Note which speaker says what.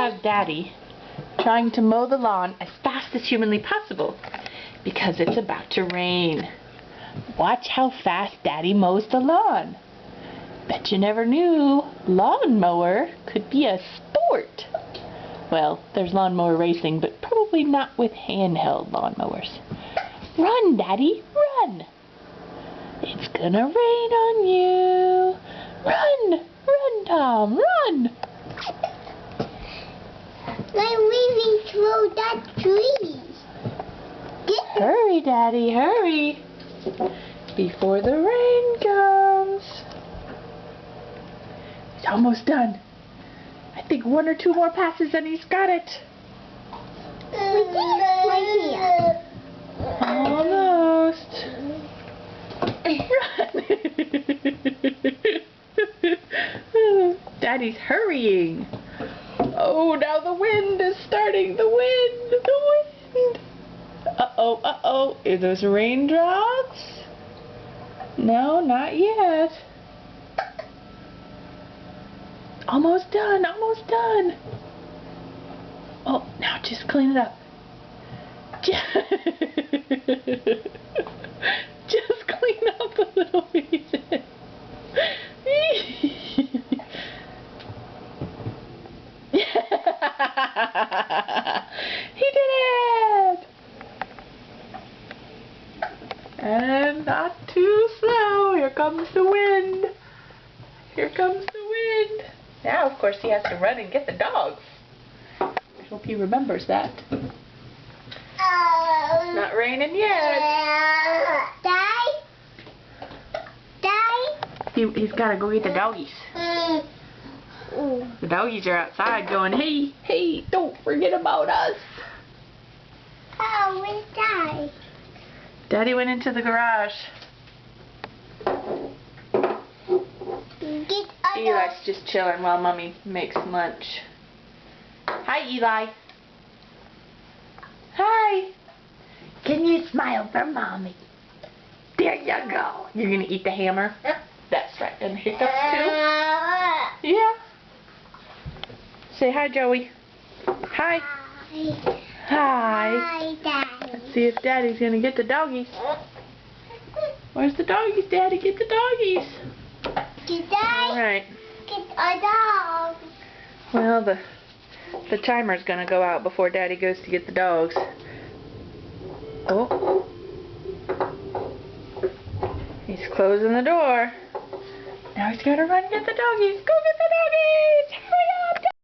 Speaker 1: have Daddy trying to mow the lawn as fast as humanly possible because it's about to rain. Watch how fast Daddy mows the lawn. Bet you never knew lawnmower could be a sport. Well, there's lawnmower racing, but probably not with handheld lawnmowers. Run, Daddy, run! It's gonna rain on you. Run! Run, Tom, run!
Speaker 2: I'm leaving through that tree.
Speaker 1: Hurry, Daddy, hurry! Before the rain comes. He's almost done. I think 1 or 2 more passes and he's got it.
Speaker 2: Right here.
Speaker 1: Almost. Run! Daddy's hurrying. Oh, now the wind is starting. The wind. The wind. Uh-oh, uh-oh. Are those raindrops? No, not yet. Almost done, almost done. Oh, now just clean it up. Just clean up a little bit. He did it! And not too slow. Here comes the wind. Here comes the wind. Now, of course, he has to run and get the dogs. I hope he remembers that. It's not raining yet. He's got to go get the doggies. The doggies are outside going, hey, hey, don't forget about us.
Speaker 2: Oh, where's Daddy?
Speaker 1: Daddy went into the garage. Eli's just chilling while Mommy makes lunch. Hi, Eli. Hi. Can you smile for Mommy? There you go. You're going to eat the hammer? That's right. And hiccups too? Yeah. Say hi, Joey. Hi. Hi.
Speaker 2: Hi, Daddy.
Speaker 1: Let's see if Daddy's going to get the doggies. Where's the doggies, Daddy? Get the doggies. All right.
Speaker 2: Get a dog.
Speaker 1: Well, the timer's going to go out before Daddy goes to get the dogs. Oh. He's closing the door. Now he's got to run and get the doggies. Go get the doggies!